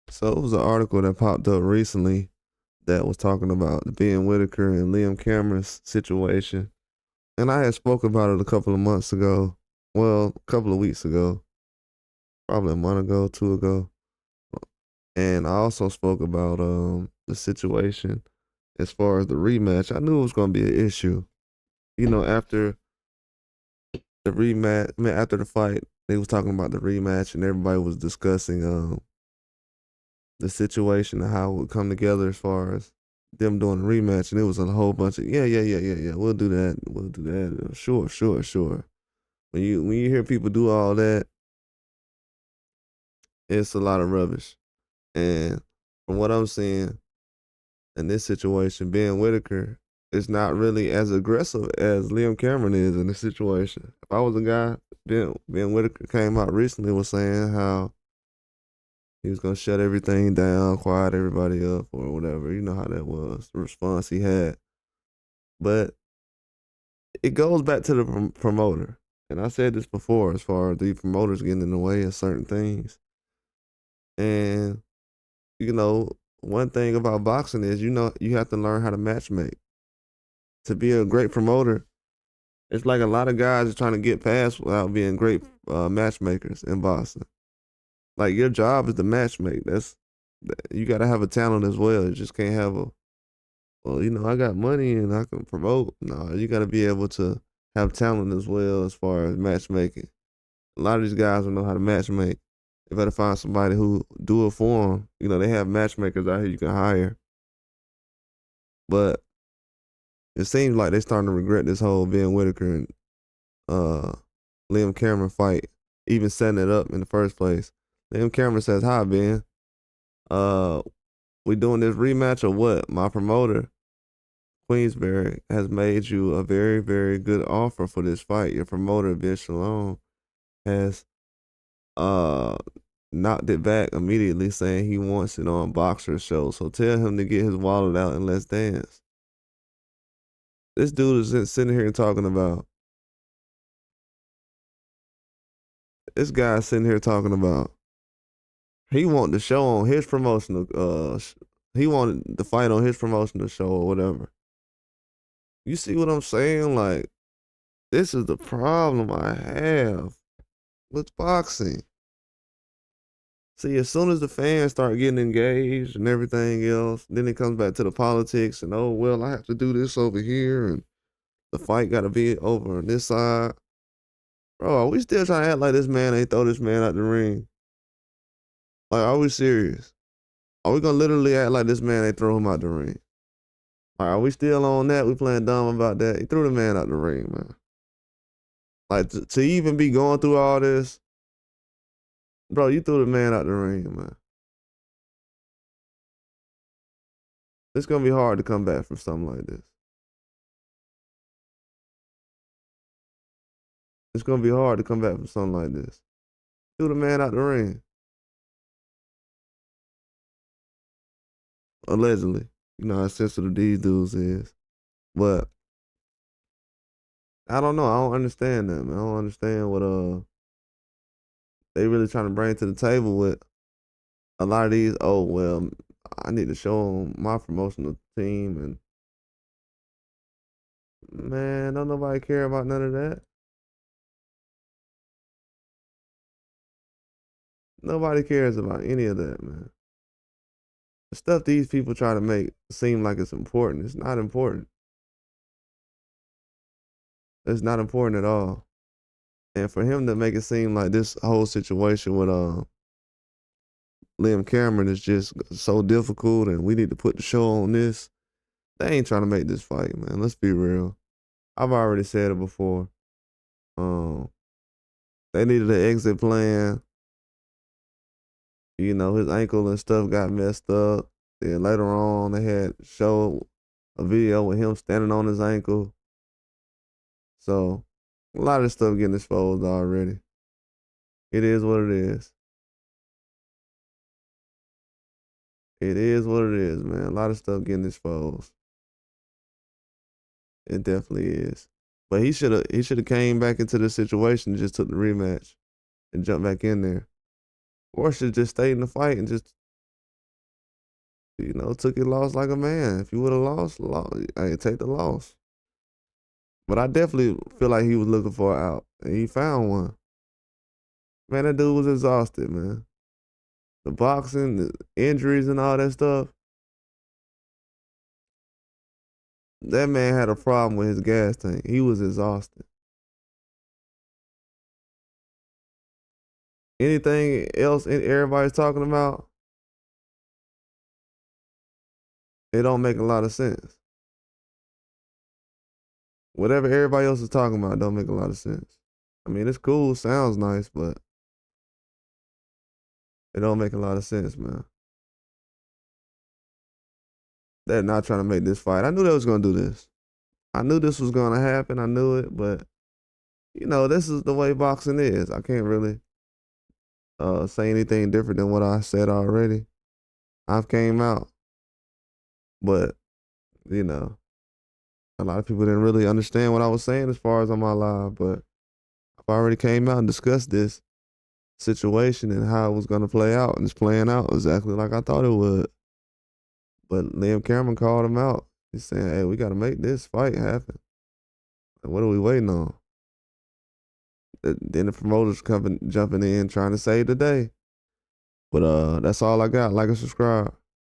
So it was an article that popped up recently that was talking about the Ben Whittaker and Liam Cameron's situation. And I had spoke about it a couple of months ago. Well, a couple of weeks ago, probably a month ago, two ago. And I also spoke about the situation as far as the rematch. I knew it was gonna be an issue. After the rematch, I mean, after the fight, they was talking about the rematch and everybody was discussing the situation and how it would come together as far as them doing the rematch, and it was a whole bunch of yeah. We'll do that. We'll do that. Sure. When you hear people do all that, it's a lot of rubbish. And from what I'm seeing in this situation, Ben Whittaker is not really as aggressive as Liam Cameron is in this situation. If I was a guy, Ben Whittaker came out recently was saying how he was gonna shut everything down, quiet everybody up, or whatever. You know how that was, the response he had. But it goes back to the promoter. And I said this before as far as the promoters getting in the way of certain things. And, one thing about boxing is, you have to learn how to matchmake. To be a great promoter, it's like a lot of guys are trying to get past without being great matchmakers in boxing. Like, your job is to matchmake. You got to have a talent as well. You just can't have I got money and I can promote. No, you got to be able to have talent as well as far as matchmaking. A lot of these guys don't know how to matchmake. You better find somebody who do it for them. They have matchmakers out here you can hire. But it seems like they're starting to regret this whole Ben Whittaker and Liam Cameron fight, even setting it up in the first place. Liam Cameron says, "Hi, Ben. Uh, we doing this rematch or what? My promoter, Queensberry, has made you a very, very good offer for this fight. Your promoter, Ben Shalom, has knocked it back immediately, saying he wants it on Boxer's show. So tell him to get his wallet out and let's dance." This dude is sitting here talking about. This guy sitting here talking about. He wanted the show on his promotional. He wanted the fight on his promotional show or whatever. You see what I'm saying? Like, this is the problem I have with boxing. See, as soon as the fans start getting engaged and everything else, then it comes back to the politics and, oh, well, I have to do this over here and the fight got to be over on this side. Bro, are we still trying to act like this man ain't throw this man out the ring? Like, are we serious? Are we going to literally act like this man ain't throw him out the ring? Like, are we still on that? We playing dumb about that? He threw the man out the ring, man. Like, to even be going through all this, bro, you threw the man out the ring, man. It's going to be hard to come back from something like this. It's going to be hard to come back from something like this. Threw the man out the ring. Allegedly. You know how sensitive these dudes is. But I don't know. I don't understand that, man. I don't understand what they really trying to bring to the table with a lot of these. Oh, well, I need to show them my promotional team, and man, don't nobody care about none of that. Nobody cares about any of that, man. The stuff these people try to make seem like it's important, it's not important. It's not important at all. And for him to make it seem like this whole situation with Liam Cameron is just so difficult and we need to put the show on this, they ain't trying to make this fight, man. Let's be real. I've already said it before. They needed an exit plan. His ankle and stuff got messed up. Then later on, they had showed a video with him standing on his ankle. So a lot of stuff getting exposed already. It is what it is. It is what it is, man. A lot of stuff getting exposed. It definitely is. But he should have came back into the situation and just took the rematch and jumped back in there. Or should just stay in the fight and just You know, took his loss like a man. If you would have lost, hey, take the loss. But I definitely feel like he was looking for an out, and he found one. Man, that dude was exhausted, man. The boxing, the injuries, and all that stuff. That man had a problem with his gas tank. He was exhausted. Anything else everybody's talking about, it don't make a lot of sense. Whatever everybody else is talking about don't make a lot of sense. I mean, it's cool, sounds nice, but it don't make a lot of sense, man. They're not trying to make this fight. I knew they was gonna do this. I knew this was gonna happen. I knew it, but you know, this is the way boxing is. I can't really say anything different than what I said already. I've came out, but you know, a lot of people didn't really understand what I was saying as far as on my live, but I've already came out and discussed this situation and how it was gonna play out, and it's playing out exactly like I thought it would. But Liam Cameron called him out. He's saying, "Hey, we got to make this fight happen. Like, what are we waiting on?" Then the promoters jumping in trying to save the day. But that's all I got. Like and subscribe.